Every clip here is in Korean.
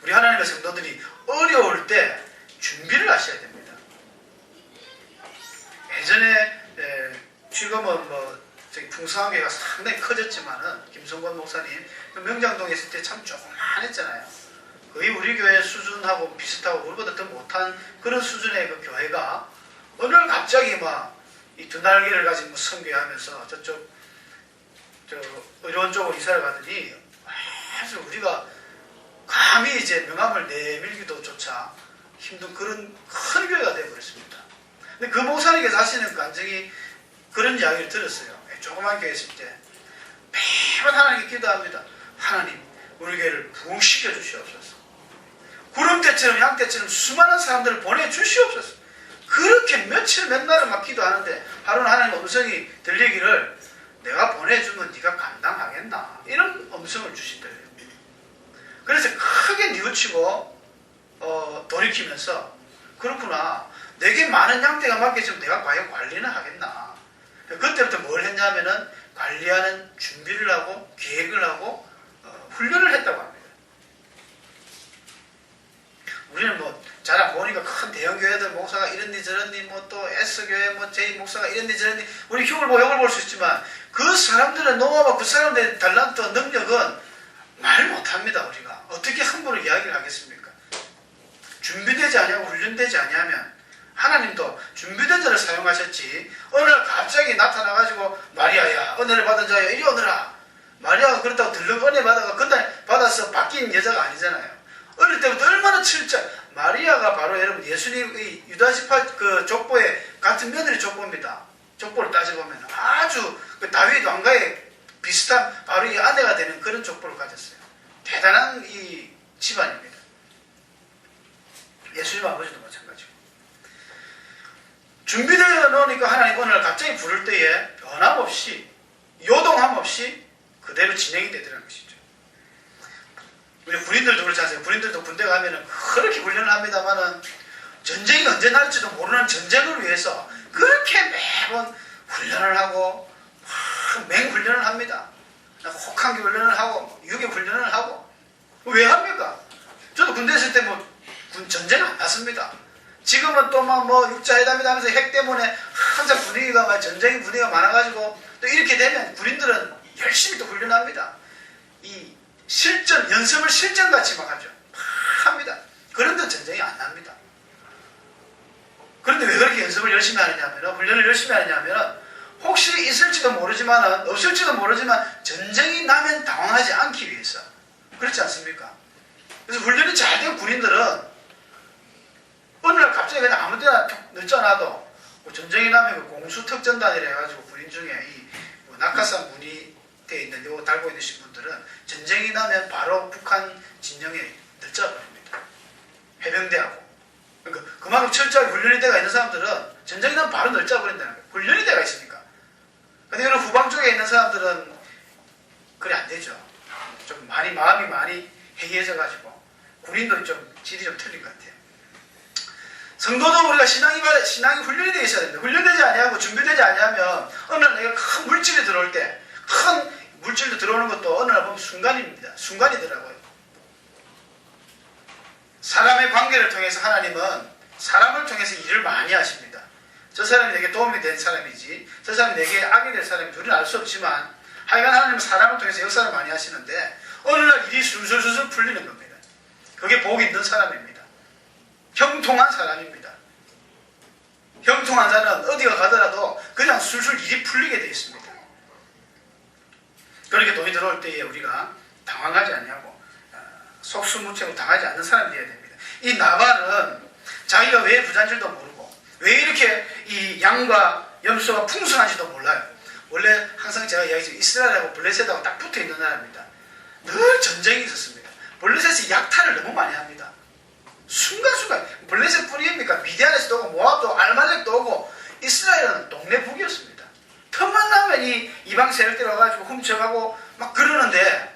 우리 하나님의 성도들이 어려울 때 준비를 하셔야 됩니다. 예전에 지금은 저기 풍성하게가 상당히 커졌지만은 김성권 목사님 명장동에 있을 때 참 조그만했잖아요. 거의 우리 교회 수준하고 비슷하고 우리보다 더 못한 그런 수준의 그 교회가 어느 날 갑자기 막 이 두 날개를 가지고 선교하면서 저쪽 의료원 쪽으로 이사를 가더니 아주 우리가 감히 이제 명함을 내밀기도조차 힘든 그런 큰 교회가 되어버렸습니다. 근데 그 목사님께서 하시는 간증이 그런 이야기를 들었어요. 조그만 교회 있을 때 매번 하나님께 기도합니다. 하나님, 우리 교회를 부흥시켜 주시옵소서. 구름대처럼 양대처럼 수많은 사람들을 보내주시옵소서. 그렇게 며칠 몇 날을 막 기도하는데 하루는 하나님 음성이 들리기를 내가 보내주면 네가 감당하겠나, 이런 음성을 주시더래요. 그래서 크게 뉘우치고 돌이키면서 그렇구나, 내게 많은 양떼가 맡겨지면 내가 과연 관리는 하겠나. 그때부터 뭘 했냐면은 관리하는 준비를 하고 계획을 하고 훈련을 했다고 합니다. 우리는 잘 안 보니까 큰 대형 교회들 목사가 이런니 저런니 또 S교회 J 목사가 이런니 저런니 우리 흉을 볼 수 있지만 그 사람들의 노하우와 그 사람들의 달란트 능력은 말 못합니다. 우리가 어떻게 함부로 이야기를 하겠습니까? 준비되지 아니하고 훈련되지 아니하면 하나님도 준비된 자를 사용하셨지 어느 날 갑자기 나타나가지고 마리아야 은혜를 받은 자야 이리 오너라. 마리아가 그렇다고 들렁 은혜 받아서 바뀐 여자가 아니잖아요. 어릴 때부터 얼마나 마리아가 바로 여러분 예수님의 유다시파 그 족보의 같은 며느리 족보입니다. 족보를 따져보면 아주 그 다윗 왕가의 비슷한 바로 이 아내가 되는 그런 족보를 가졌어요. 대단한 이 집안입니다. 예수님 아버지도 마찬가지고. 준비되어 놓으니까 하나님 오늘 갑자기 부를 때에 변함없이 요동함 없이 그대로 진행이 되더라는 것이죠. 우리 군인들도 그렇지 않습니까? 군인들도 군대 가면은 그렇게 훈련을 합니다만은 전쟁이 언제 날지도 모르는 전쟁을 위해서 그렇게 매번 훈련을 하고 맹훈련을 합니다. 혹한기 훈련을 하고 유격 훈련을 하고. 왜 합니까? 저도 군대 있을 때 전쟁을 안 났습니다. 지금은 또 육자회담이다 하면서 핵 때문에 항상 분위기가 전쟁의 분위기가 많아가지고 또 이렇게 되면 군인들은 열심히 또 훈련합니다. 이 연습을 실전같이 막 하죠. 합니다. 그런데 전쟁이 안 납니다. 그런데 왜 그렇게 연습을 열심히 하느냐면, 훈련을 열심히 하느냐면, 혹시 있을지도 모르지만, 없을지도 모르지만, 전쟁이 나면 당황하지 않기 위해서. 그렇지 않습니까? 그래서 훈련이 잘 된 군인들은, 어느 날 갑자기 그냥 아무 데나 늦잖아도, 전쟁이 나면 공수특전단이라 해가지고 군인 중에 낙하산 무늬 있는 요 달고 있는 분들은 전쟁이 나면 바로 북한 진영에 늘짜버립니다. 해병대하고. 그러니까 그만큼 철저하게 훈련이 돼가 있는 사람들은 전쟁이 나면 바로 늘짜버린다는 거예요. 훈련이 돼가 있으니까. 근데 이런 후방 쪽에 있는 사람들은 그래 안 되죠. 좀 마음이 많이 해이해져 가지고 군인도 좀 질이 좀 틀린 것 같아요. 성도도 우리가 신앙이 훈련이 되어 있어야 됩니다. 훈련되지 아니하고 준비되지 아니하면 어느 날 내가 큰 물질이 들어올 때 큰 물질도 들어오는 것도 어느 날 보면 순간입니다. 순간이더라고요. 사람의 관계를 통해서 하나님은 사람을 통해서 일을 많이 하십니다. 저 사람이 내게 도움이 된 사람이지 저 사람이 내게 악이 될 사람인지 우리는 알 수 없지만 하여간 하나님은 사람을 통해서 역사를 많이 하시는데 어느 날 일이 술술술술 풀리는 겁니다. 그게 복 있는 사람입니다. 형통한 사람입니다. 형통한 자는 어디가 가더라도 그냥 술술 일이 풀리게 되어 있습니다. 그렇게 돈이 들어올 때에 우리가 당황하지 않냐고 속수무책으로 당하지 않는 사람이 되어야 됩니다. 이 나발은 자기가 왜 부자인 줄도 모르고 왜 이렇게 이 양과 염소가 풍성한지도 몰라요. 원래 항상 제가 이야기했죠. 이스라엘하고 블레셋하고 딱 붙어있는 나라입니다. 늘 전쟁이 있었습니다. 블레셋이 약탈을 너무 많이 합니다. 순간순간 블레셋 뿐입니까? 미디안에서도 오고 모압도 알말렉도 오고 이스라엘은 동네 북이었습니다. 틈만 나면 이 이방 세력들 와가지고 훔쳐가고 막 그러는데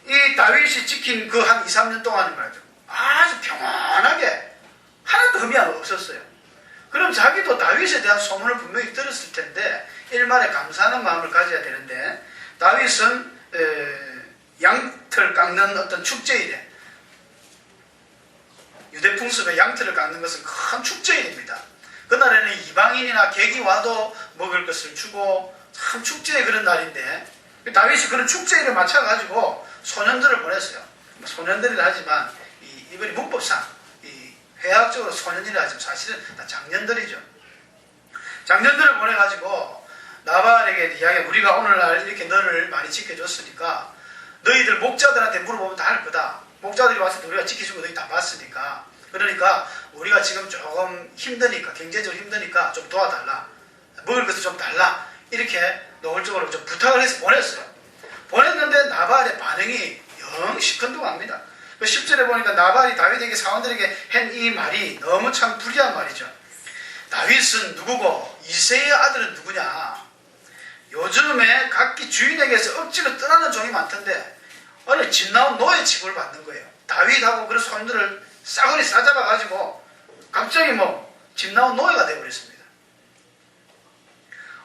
이 다윗이 지킨 그 한 2-3년 동안은 말이죠. 아주 평안하게 하나도 흠이 없었어요. 그럼 자기도 다윗에 대한 소문을 분명히 들었을 텐데 일말에 감사하는 마음을 가져야 되는데 다윗은 양털 깎는 어떤 축제일에 유대풍습에 양털을 깎는 것은 큰 축제입니다. 그날에는 이방인이나 객이 와도 먹을 것을 주고 참 축제의 그런 날인데 다윗이 그런 축제일에 맞춰가지고 소년들을 보냈어요. 소년들이라 하지만 이번이 문법상 회화학적으로 소년이라 하지만 사실은 다 장년들이죠. 장년들을 보내가지고 나발에게 이야기, 우리가 오늘날 이렇게 너를 많이 지켜줬으니까 너희들 목자들한테 물어보면 다 할 거다. 목자들이 와서 우리가 지켜준 거 너희 다 봤으니까, 그러니까 우리가 지금 조금 힘드니까, 경제적으로 힘드니까 좀 도와달라, 먹을 것을 좀 달라, 이렇게 노골적으로 좀 부탁을 해서 보냈어요. 보냈는데 나발의 반응이 영 시큰둥합니다. 10절에 보니까 나발이 다윗에게 사원들에게 한 이 말이 너무 참 불리한 말이죠. 다윗은 누구고 이새의 아들은 누구냐? 요즘에 각기 주인에게서 억지로 떠나는 종이 많던데 어느 집 나온 노예 취급을 받는 거예요. 다윗하고 그런 손들을 싸그리 싸잡아가지고 갑자기 집 나온 노예가 되어버렸습니다.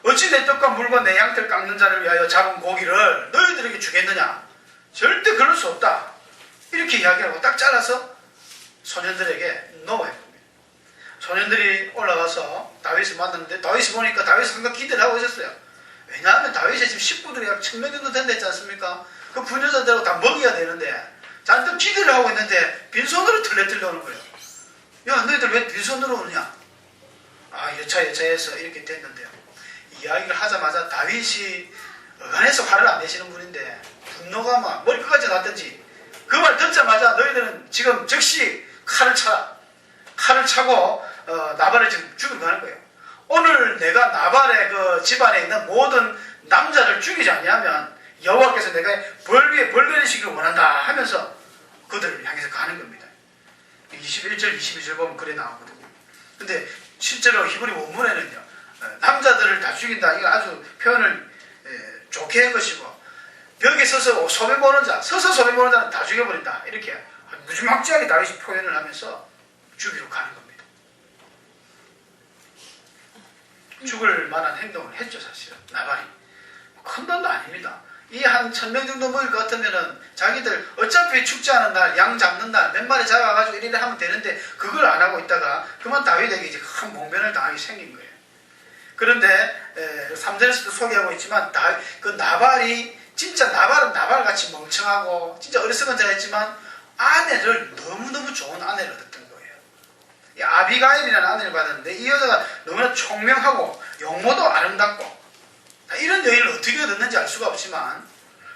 어찌 내 떡과 물과 내 양털 깎는 자를 위하여 잡은 고기를 너희들에게 주겠느냐? 절대 그럴 수 없다. 이렇게 이야기하고 딱 잘라서 소년들에게 놓아요. 소년들이 올라가서 다윗을 만났는데 다윗이 보니까 다윗이 한가 기대를 하고 있었어요. 왜냐하면 다윗이 지금 식구들이 약 1000명 정도 된다 했지 않습니까? 그 부녀자들하고 다 먹여야 되는데 잔뜩 기대를 하고 있는데 빈손으로 털레털레 오는 거예요. 야, 너희들 왜 빈손으로 오느냐? 여차여차해서 이렇게 됐는데요. 이야기를 하자마자 다윗이 어간에서 화를 안 내시는 분인데 분노가 막 머리 끝까지 났든지 그 말 듣자마자 너희들은 지금 즉시 칼을 차라. 칼을 차고 나발을 지금 죽이러 가는 거예요. 오늘 내가 나발의 그 집안에 있는 모든 남자를 죽이지 않냐면 여호와께서 내가 벌 위에 벌 내리시기를 원한다 하면서 그들을 향해서 가는 겁니다. 21절 22절 보면 그래 나오거든요. 근데 실제로 히브리 원문에는요, 남자들을 다 죽인다, 이거 아주 표현을 좋게 한 것이고, 벽에 서서 소변 보는 자, 서서 소변 보는 자는 다 죽여버린다, 이렇게 무지막지하게 다윗이 표현을 하면서 죽이러 가는 겁니다. 죽을 만한 행동을 했죠. 사실은 나발이 큰 돈도 아닙니다. 이 한 1000명 정도 먹을 것 같으면은 자기들 어차피 축제하는 날, 양 잡는 날 몇 마리 잡아가지고 이래 하면 되는데 그걸 안 하고 있다가 그만 다윗에게 이제 큰 몽변을 당하게 생긴 거예요. 그런데 3절에서도 소개하고 있지만 그 나발이 진짜 나발은 나발같이 멍청하고 진짜 어리석은 자였지만 아내를 너무너무 좋은 아내를 얻었던 거예요. 이 아비가일이라는 아내를 받았는데 이 여자가 너무나 총명하고 용모도 아름답고 이런 여인을 어떻게 얻었는지 알 수가 없지만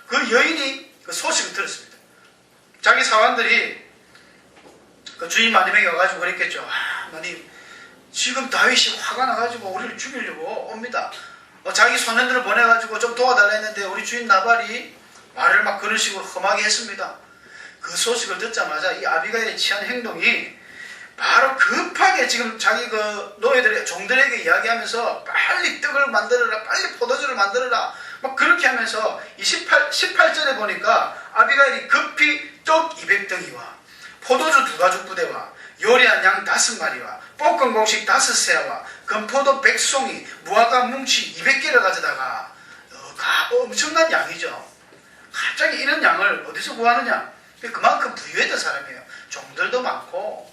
그 여인이 그 소식을 들었습니다. 자기 사관들이 그 주인 마님에게 와가지고 그랬겠죠. 마님, 지금 다윗이 화가 나가지고 우리를 죽이려고 옵니다. 자기 소년들을 보내가지고 좀 도와달라 했는데 우리 주인 나발이 말을 막 그런 식으로 험하게 했습니다. 그 소식을 듣자마자 이 아비가일의 취한 행동이 바로 급하게 지금 자기 그 노예들의 종들에게 이야기하면서 빨리 떡을 만들어라, 빨리 포도주를 만들어라, 막 그렇게 하면서 이 18절에 보니까 아비가일이 급히 떡 200덩이와 포도주 2가죽 부대와 요리한 양 5마리와 볶은 곡식 5세와 건포도 100송이 무화과 뭉치 200개를 가져다가 엄청난 양이죠. 갑자기 이런 양을 어디서 구하느냐? 그만큼 부유했던 사람이에요. 종들도 많고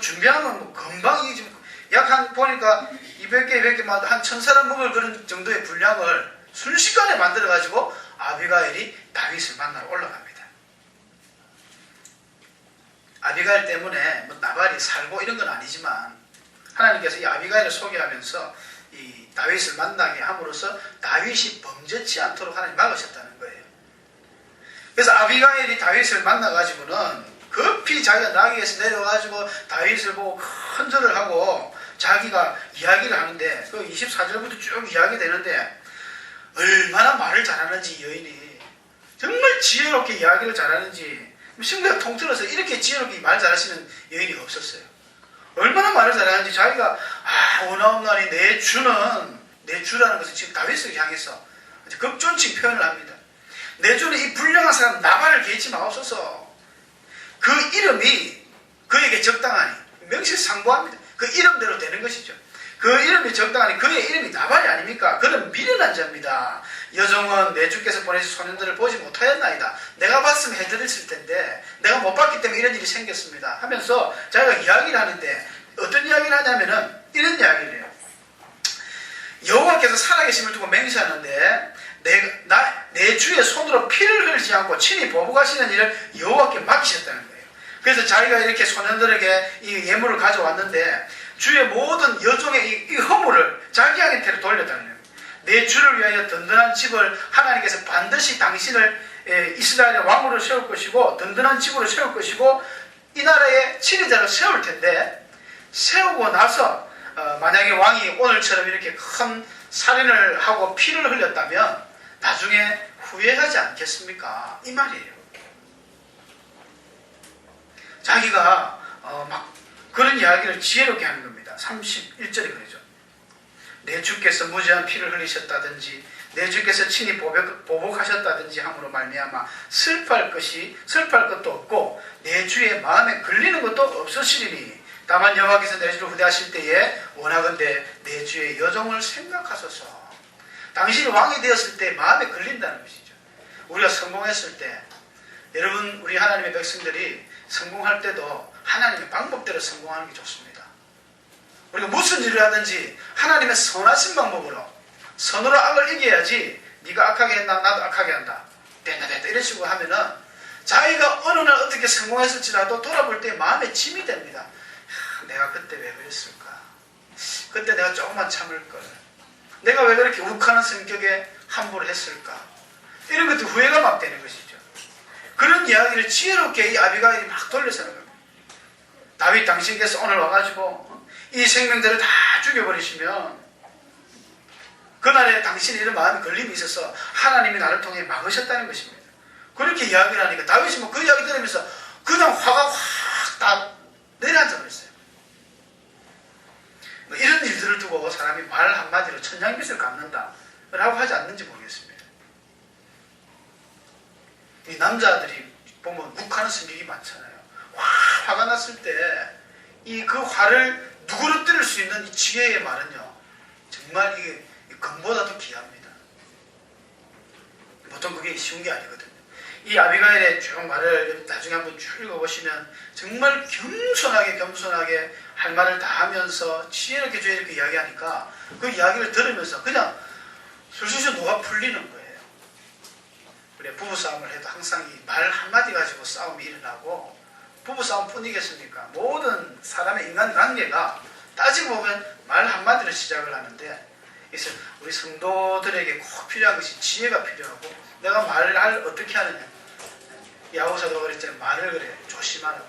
준비하면 금방 이게 지금 약 한 보니까 200개만 한 1000사람 먹을 그런 정도의 분량을 순식간에 만들어 가지고 아비가일이 다윗을 만나러 올라갑니다. 아비가일 때문에 나발이 살고 이런 건 아니지만 하나님께서 이 아비가일을 소개하면서 이 다윗을 만나게 함으로써 다윗이 범죄치 않도록 하나님 막으셨다는 거예요. 그래서 아비가일이 다윗을 만나가지고는 급히 자기가 나귀에서 내려가지고 다윗을 보고 큰 절을 하고 자기가 이야기를 하는데 그 24절부터 쭉 이야기 되는데 얼마나 말을 잘하는지 여인이 정말 지혜롭게 이야기를 잘하는지 신구약 통틀어서 이렇게 지혜롭게 말 잘하시는 여인이 없었어요. 얼마나 말을 잘하는지 자기가 오나옵나니 내 주라는 것은 지금 다윗을 향해서 극존칭 표현을 합니다. 내 주는 이 불량한 사람 나발을 개치 마옵소서. 그 이름이 그에게 적당하니 명실상부합니다. 그 이름대로 되는 것이죠. 그 이름이 적당하니 그의 이름이 나발이 아닙니까? 그는 미련한 자입니다. 여종은 내 주께서 보내신 소년들을 보지 못하였나이다. 내가 봤으면 해드렸을 텐데 내가 못 봤기 때문에 이런 일이 생겼습니다 하면서 자기가 이야기를 하는데, 어떤 이야기를 하냐면은 이런 이야기를 해요. 여호와께서 살아계심을 두고 맹세하는데 내 주의 손으로 피를 흘리지 않고 친히 보복하시는 일을 여호와께 맡기셨다는 거예요. 그래서 자기가 이렇게 소년들에게 이 예물을 가져왔는데 주의 모든 여종의 이 허물을 자기한테로 돌렸다는 거예요. 내 주를 위하여 든든한 집을 하나님께서 반드시 당신을 이스라엘의 왕으로 세울 것이고 든든한 집으로 세울 것이고 이 나라의 지리자로 세울 텐데, 세우고 나서 만약에 왕이 오늘처럼 이렇게 큰 살인을 하고 피를 흘렸다면 나중에 후회하지 않겠습니까? 이 말이에요. 자기가 막 그런 이야기를 지혜롭게 하는 겁니다. 31절에 그러죠. 내 주께서 무지한 피를 흘리셨다든지 내 주께서 친히 보복하셨다든지 함으로 말미암아 슬퍼할 것도 없고 내 주의 마음에 걸리는 것도 없으시리니 다만 여호와께서 내 주를 후대하실 때에 원하건대 내 주의 여종을 생각하소서. 당신이 왕이 되었을 때 마음에 걸린다는 것이죠. 우리가 성공했을 때, 여러분 우리 하나님의 백성들이 성공할 때도 하나님의 방법대로 성공하는 게 좋습니다. 우리가 무슨 일을 하든지 하나님의 선하신 방법으로, 선으로 악을 이겨야지 네가 악하게 했나 나도 악하게 한다 됐다 이런 식으로 하면은 자기가 어느 날 어떻게 성공했을지라도 돌아볼 때 마음에 짐이 됩니다. 내가 그때 왜 그랬을까? 그때 내가 조금만 참을걸. 내가 왜 그렇게 욱하는 성격에 함부로 했을까? 이런 것도 후회가 막 되는 것이죠. 그런 이야기를 지혜롭게 이 아비가일이 막 돌려서 하는 겁니다. 다윗 당신께서 오늘 와가지고 이 생명들을 다 죽여버리시면 그날에 당신이 이런 마음에 걸림이 있어서 하나님이 나를 통해 막으셨다는 것입니다. 그렇게 이야기를 하니까 다윗이 뭐 그 이야기 들으면서 그냥 화가 확 다 내려앉아 버렸어요. 뭐 이런 일들을 두고 사람이 말 한마디로 천냥빚을 갚는다 라고 하지 않는지 모르겠습니다. 이 남자들이 보면 욱하는 성격이 많잖아요. 화가 났을 때 이 그 화를 누구로 뚫을 수 있는 이 지혜의 말은요, 정말 이게 금보다도 귀합니다. 보통 그게 쉬운 게 아니거든요. 이 아비가일의 쭉 말을 나중에 한번 쭉 읽어보시면 정말 겸손하게 할 말을 다 하면서 지혜롭게 이야기하니까 그 이야기를 들으면서 그냥 술술 녹아 풀리는 거예요. 그래, 부부싸움을 해도 항상 이 말 한마디 가지고 싸움이 일어나고, 부부싸움 뿐이겠습니까? 모든 사람의 인간관계가 따지고 보면 말 한마디로 시작을 하는데, 그래서 우리 성도들에게 꼭 필요한 것이 지혜가 필요하고, 내가 말을 어떻게 하느냐. 야고보서도 그랬잖아요. 말을 그래 조심하라고.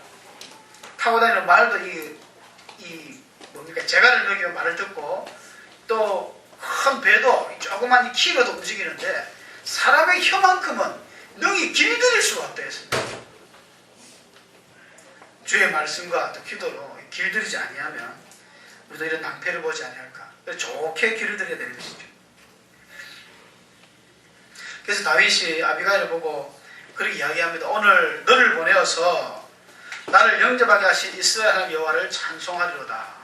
타고 다니는 말도 뭡니까? 재갈을 먹이고 말을 듣고, 또 큰 배도 조그만 키로도 움직이는데 사람의 혀만큼은 능히 길들일 수가 없다 했습니다. 주의 말씀과 또 기도로 길들이지 아니하면 우리도 이런 낭패를 보지 아니할까. 좋게 길들여야 되는 것이죠. 그래서 다윗이 아비가일을 보고 그렇게 이야기합니다. 오늘 너를 보내어서 나를 영접하게 하신 이스라엘 하나님 여호와를 찬송하리로다.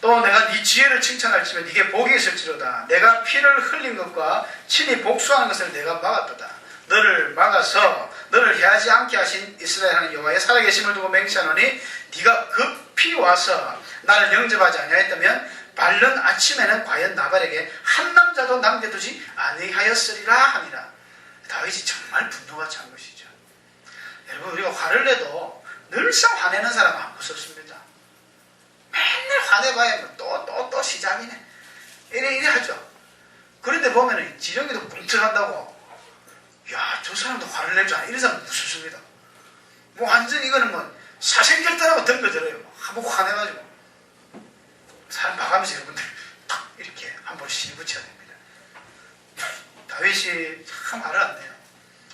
또 내가 네 지혜를 칭찬할지면 네게 복이 있을지로다. 내가 피를 흘린 것과 친히 복수하는 것을 내가 막았도다. 너를 막아서 너를 해하지 않게 하신 이스라엘 하나님 여호와의 살아계심을 두고 맹세하노니 네가 급히 와서 나를 영접하지 아니하였다면 밝는 아침에는 과연 나발에게 한 남자도 남겨두지 아니하였으리라 하니라. 다윗이 정말 분노가 찬 것이죠. 여러분, 우리가 화를 내도 늘상 화내는 사람은 안 무섭습니다. 맨날 화내봐야 또 시작이네. 이래 하죠. 그런데 보면은 지렁이도 꿈틀한다고, 야, 저 사람도 화를 낼 줄 아는 이런 사람 무섭습니다. 뭐 완전 이거는 뭐 사생결단하고 덤벼들어요. 한번 화내가지고 사람 봐가면서 여러분들 탁 이렇게 한번 실붙여야 됩니다. 다윗이 참 화를 안 내요.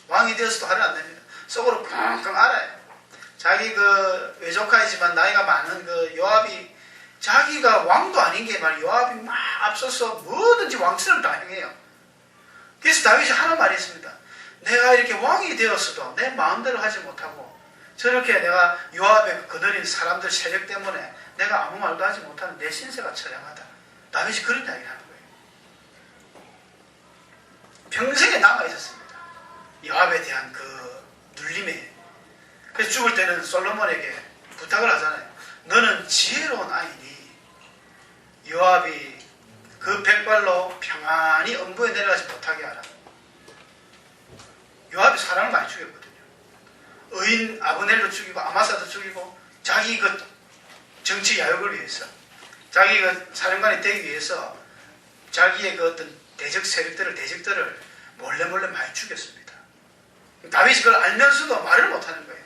왕이 되어서도 화를 안 냅니다. 속으로 끙끙 알아요. 자기 그 외조카이지만 나이가 많은 그 요압이, 자기가 왕도 아닌 게 말이야, 요압이 막 앞서서 뭐든지 왕처럼 다 행해요. 그래서 다윗이 하는 말이 있습니다. 내가 이렇게 왕이 되었어도 내 마음대로 하지 못하고 저렇게 내가 요압의 거느린 사람들 세력 때문에 내가 아무 말도 하지 못하는 내 신세가 처량하다. 다윗이 그런 이야기를 하는 거예요. 평생에 남아 있었습니다. 요압에 대한 그 눌림에. 그래서 죽을 때는 솔로몬에게 부탁을 하잖아요. 너는 지혜로운 아이니 요압이 그 백발로 평안히 음부에 내려가지 못하게 하라. 요압이 사람을 많이 죽였거든요. 의인 아브넬도 죽이고 아마사도 죽이고 자기 그 정치 야욕을 위해서 자기 그 사령관이 되기 위해서 자기의 그 어떤 대적들을 몰래 많이 죽였습니다. 다윗이 그걸 알면서도 말을 못하는 거예요.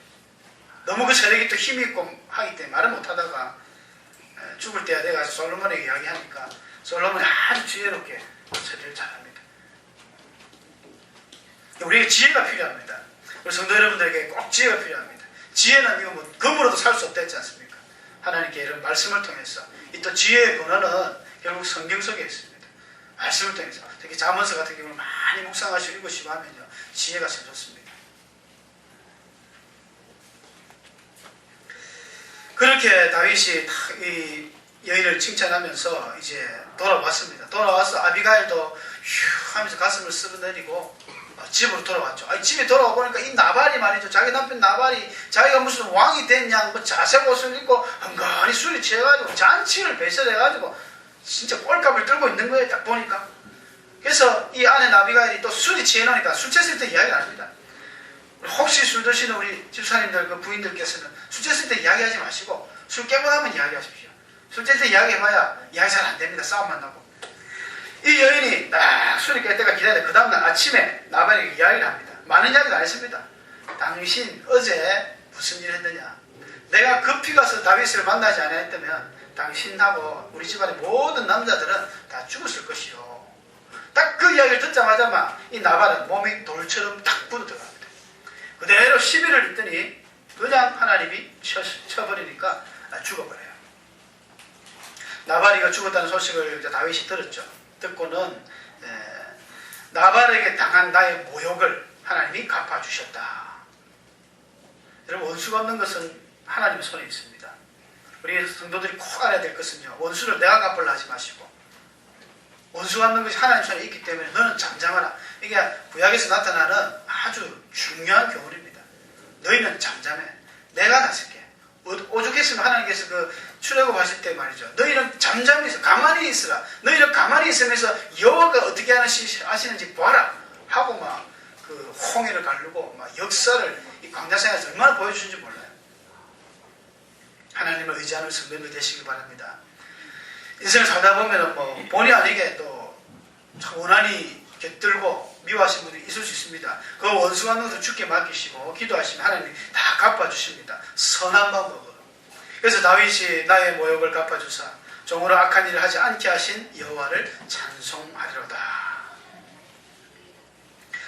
너무 그 세력이 또 힘이 있고 하기 때문에 말을 못하다가 죽을 때야 내가 솔로몬에게 이야기하니까 솔로몬이 아주 지혜롭게 처리를 잘합니다. 우리에게 지혜가 필요합니다. 우리 성도 여러분들에게 꼭 지혜가 필요합니다. 지혜는 이거 뭐 금으로도 살 수 없다 했지 않습니까? 하나님께 이런 말씀을 통해서 이 또 지혜의 근원은 결국 성경 속에 있습니다. 말씀을 통해서 특히 잠언서 같은 경우는 많이 묵상하시고 읽으시고 하면요 지혜가 참 좋습니다. 그렇게 다윗이 이 여인을 칭찬하면서 이제 돌아왔습니다. 돌아와서 아비가일도 휴 하면서 가슴을 쓸어내리고 집으로 돌아왔죠. 아니, 집에 돌아와 보니까 이 나발이 말이죠. 자기 남편 나발이 자기가 무슨 왕이 됐냐, 뭐 자색 옷을 입고 헝가리 술이 취해가지고 잔치를 배설해가지고 진짜 꼴값을 들고 있는 거예요. 딱 보니까. 그래서 이 아내 나비가일이 또 술이 취해놓으니까 술 취했을 때 이야기를 합니다. 혹시 술 드시는 우리 집사님들, 그 부인들께서는 술 취했을 때 이야기하지 마시고 술 깨고 나면 이야기하십시오. 술 취했을 때 이야기해봐야 이야기 잘 안 됩니다. 싸움만 나고. 이 여인이 딱 술이 깰 때가 기다려. 그 다음날 아침에 나발에게 이야기를 합니다. 많은 이야기를 안 했습니다. 당신 어제 무슨 일 했느냐? 내가 급히 가서 다윗을 만나지 않았다면 당신하고 우리 집안의 모든 남자들은 다 죽었을 것이요. 딱 그 이야기를 듣자마자 이 나발은 몸이 돌처럼 딱 굳어 들어갑니다. 그대로 시비를 했더니 그냥 하나님이 쳐버리니까 죽어버려요. 나발이가 죽었다는 소식을 다윗이 들었죠. 듣고는 나발에게 당한 나의 모욕을 하나님이 갚아주셨다. 여러분 원수가 없는 것은 하나님의 손에 있습니다. 우리 성도들이 꼭 알아야 될 것은요. 원수를 내가 갚으려 하지 마시고 원수가 없는 것이 하나님 손에 있기 때문에 너는 잠잠하라. 이게 구약에서 나타나는 아주 중요한 교훈입니다. 너희는 잠잠해. 내가 나설게. 오죽했으면 하나님께서 그 출애굽 하실 때 말이죠. 너희는 잠잠히 있어. 가만히 있으라. 너희는 가만히 있으면서 여호와가 어떻게 하시는지 봐라. 하고 막 그 홍해를 가르고 막 역사를 이 광야생활에서 얼마나 보여주는지 몰라요. 하나님을 의지하는 성도들 되시길 바랍니다. 인생을 살다 보면은 뭐 본의 아니게 또 원한이 곁들고 미워하시는 분들이 있을 수 있습니다. 그 원수 같은 것도 주께 맡기시고 기도하시면 하나님이 다 갚아주십니다. 선한 방법으로. 그래서 다윗이 나의 모욕을 갚아주사 종으로 악한 일을 하지 않게 하신 여호와를 찬송하리로다.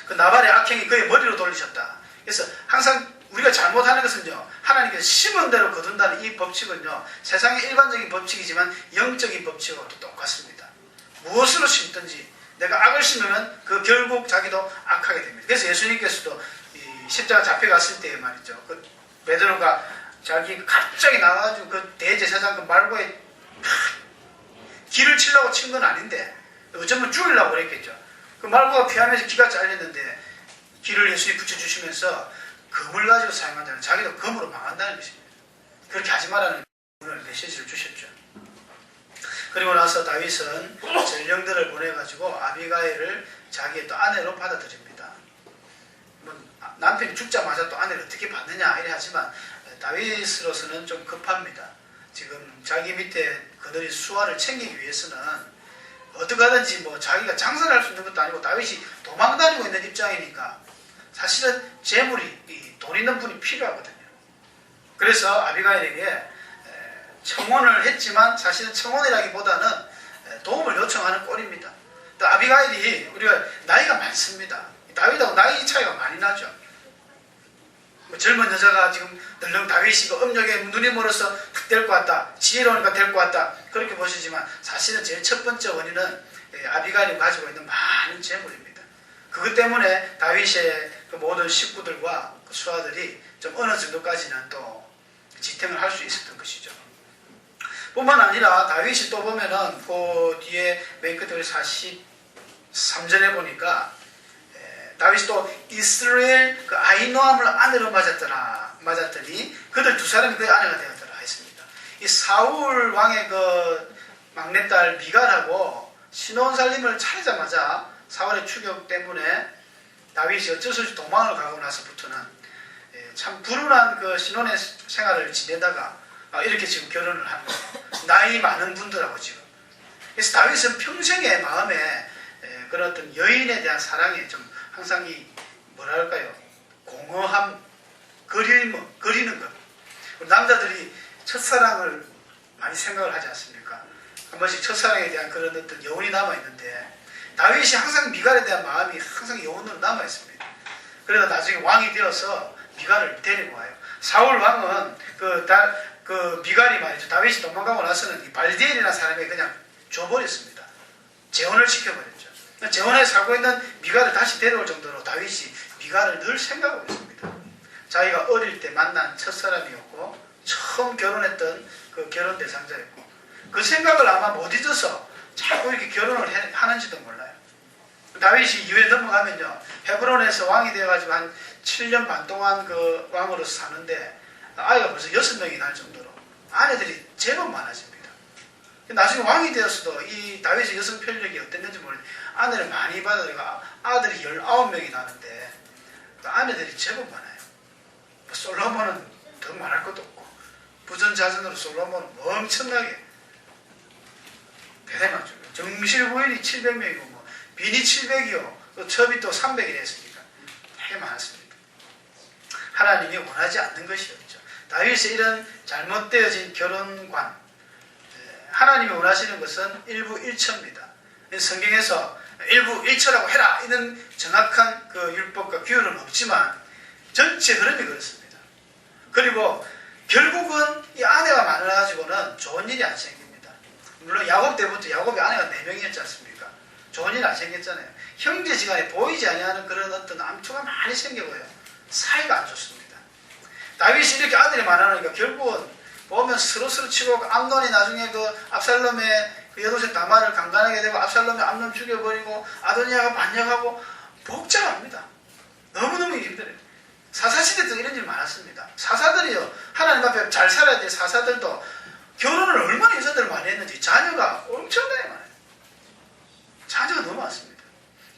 그 나발의 악행이 그의 머리로 돌리셨다. 그래서 항상 우리가 잘못하는 것은요, 하나님께서 심은 대로 거둔다는 이 법칙은요, 세상의 일반적인 법칙이지만 영적인 법칙하고도 똑같습니다. 무엇으로 심든지 내가 악을 심으면 그 결국 자기도 악하게 됩니다. 그래서 예수님께서도 이 십자가 잡혀갔을 때 말이죠, 그 베드로가 자기 갑자기 나와가지고 그 대제사장 그 말고에 기를 치려고 친 건 아닌데 어쩌면 죽이려고 그랬겠죠. 그 말고가 피하면서 기가 잘렸는데 기를 예수님이 붙여주시면서 금을 가지고 사용한다는, 자기도 금으로 망한다는 것입니다. 그렇게 하지 말라는 오늘 메시지를 주셨죠. 그리고 나서 다윗은 전령들을 보내가지고 아비가일을 자기의 또 아내로 받아들입니다. 뭐 남편이 죽자마자 또 아내를 어떻게 받느냐 이래 하지만 다윗으로서는 좀 급합니다. 지금 자기 밑에 그들이 수하를 챙기기 위해서는 어떻게 하든지 뭐 자기가 장사를 할 수 있는 것도 아니고 다윗이 도망다니고 있는 입장이니까 사실은 재물이, 돈 있는 분이 필요하거든요. 그래서 아비가일에게 청혼을 했지만 사실은 청혼이라기보다는 도움을 요청하는 꼴입니다. 또 아비가일이 우리가 나이가 많습니다. 다윗하고 나이 차이가 많이 나죠. 뭐 젊은 여자가 지금 널렁 다윗이고 음력에 눈이 멀어서 탁 될 것 같다. 지혜로우니까 될 것 같다. 그렇게 보시지만 사실은 제일 첫 번째 원인은 아비가일이 가지고 있는 많은 재물입니다. 그것 때문에 다윗의 그 모든 식구들과 그 수하들이 좀 어느 정도까지는 또 지탱을 할 수 있었던 것이죠. 뿐만 아니라 다윗이 또 보면은 그 뒤에 맨 끝에 43절에 보니까 다윗이 또 이스라엘 그 아히노함을 아내로 맞았더니 그들 두 사람이 그의 아내가 되었더라 했습니다. 이 사울 왕의 그 막내딸 미갈하고 신혼 살림을 차리자마자 사울의 추격 때문에 다윗이 어쩔 수 없이 도망을 가고 나서부터는 참 불운한 그 신혼의 생활을 지내다가 이렇게 지금 결혼을 하는 거예요. 나이 많은 분들하고 지금. 그래서 다윗은 평생의 마음에 그런 어떤 여인에 대한 사랑에 좀 항상 이 뭐랄까요, 공허함, 그리는 것. 남자들이 첫사랑을 많이 생각을 하지 않습니까? 한 번씩 첫사랑에 대한 그런 어떤 여운이 남아있는데 다윗이 항상 미갈에 대한 마음이 항상 여운으로 남아있습니다. 그래서 나중에 왕이 되어서 미갈을 데리고 와요. 사울 왕은 그 미갈이 말이죠. 다윗이 도망가고 나서는 이 발디엘이라는 사람이 그냥 줘버렸습니다. 재혼을 시켜버렸죠. 재혼에 살고 있는 미갈을 다시 데려올 정도로 다윗이 미갈을 늘 생각하고 있습니다. 자기가 어릴 때 만난 첫사람이었고 처음 결혼했던 그 결혼 대상자였고 그 생각을 아마 못 잊어서 자꾸 이렇게 결혼을 하는지도 몰라요. 다윗이 이후에 넘어가면요, 헤브론에서 왕이 되어가지고 한 7년 반 동안 그 왕으로서 사는데 아이가 벌써 6명이 날 정도로 아내들이 제법 많아집니다. 나중에 왕이 되었어도 이 다윗의 여성 편력이 어땠는지 모르겠는데 아내를 많이 받아가 아들이 19명이 나는데 아내들이 제법 많아요. 솔로몬은 더 말할 것도 없고 부전자전으로 솔로몬은 엄청나게 대단하죠. 정실 부인이 700명이고 뭐 빈이 700이요. 또 첩이 또 300이라 했으니까 되게 많았습니다. 하나님이 원하지 않는 것이었죠. 다윗의 이런 잘못되어진 결혼관, 하나님이 원하시는 것은 일부 일처입니다. 성경에서 일부 일처라고 해라 이런 정확한 그 율법과 규율은 없지만 전체 흐름이 그렇습니다. 그리고 결국은 이 아내가 많아가지고는 좋은 일이 안 생깁니다. 물론 야곱 때부터 야곱이 아내가 4명이었지 않습니까? 좋은 일이 안 생겼잖아요. 형제지간에 보이지 아니하는 그런 어떤 암투가 많이 생기고요. 사이가 안 좋습니다. 다윗이 이렇게 아들이 많아니까 결국은 보면 서로 치고 암논이 나중에 그 압살롬의 그 여동생 다말을 강간하게 되고 압살롬이 암논 죽여버리고 아도니아가 반역하고 복잡합니다. 너무너무 힘들어요. 사사시대 때 이런 일 많았습니다. 사사들이요, 하나님 앞에 잘 살아야 될 사사들도 결혼을 얼마나 여자들 많이 했는지 자녀가 엄청나게 많아요. 자녀가 너무 많습니다.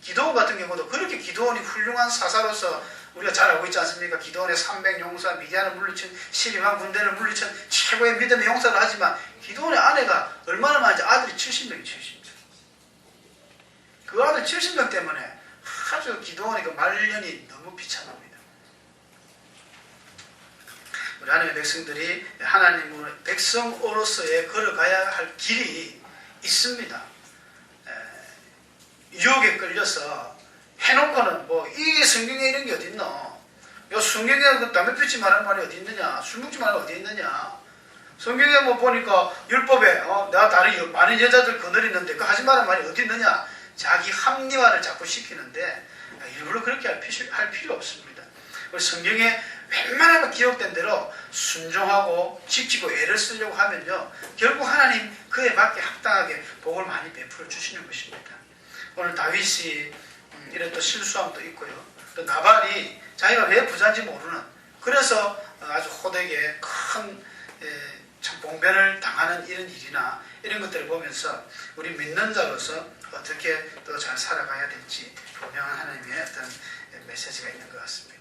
기드온 같은 경우도 그렇게 기드온이 훌륭한 사사로서 우리가 잘 알고 있지 않습니까? 기드온의 300용사, 미디안을 물리친 12만 군대를 물리친 최고의 믿음의 용사를 하지만 기드온의 아내가 얼마나 많은지 아들이 70명이 70명. 그 아들 70명 때문에 아주 기드온의 그 말년이 너무 비참합니다. 우리 하나님의 백성들이 하나님의 백성으로서의 걸어가야 할 길이 있습니다. 유혹에 끌려서 해놓고는 뭐 이게 성경에 이런 게 어디 있노? 요 성경에 그 담배 피우지 말라는 말이 어디 있느냐? 술 먹지 말라는 어디 있느냐? 성경에 뭐 보니까 율법에 내가 다른 많은 여자들 거느리는데 그 하지 말라는 말이 어디 있느냐? 자기 합리화를 자꾸 시키는데 일부러 그렇게 할 필요 없습니다. 성경에 웬만하면 기록된 대로 순종하고 지키고 애를 쓰려고 하면요, 결국 하나님 그에 맞게 합당하게 복을 많이 베풀어 주시는 것입니다. 오늘 다윗이 이런 또 실수함도 있고요. 또 나발이 자기가 왜 부자인지 모르는, 그래서 아주 호되게 큰 참 봉변을 당하는 이런 일이나 이런 것들을 보면서 우리 믿는 자로서 어떻게 또 잘 살아가야 될지 분명한 하나님의 어떤 메시지가 있는 것 같습니다.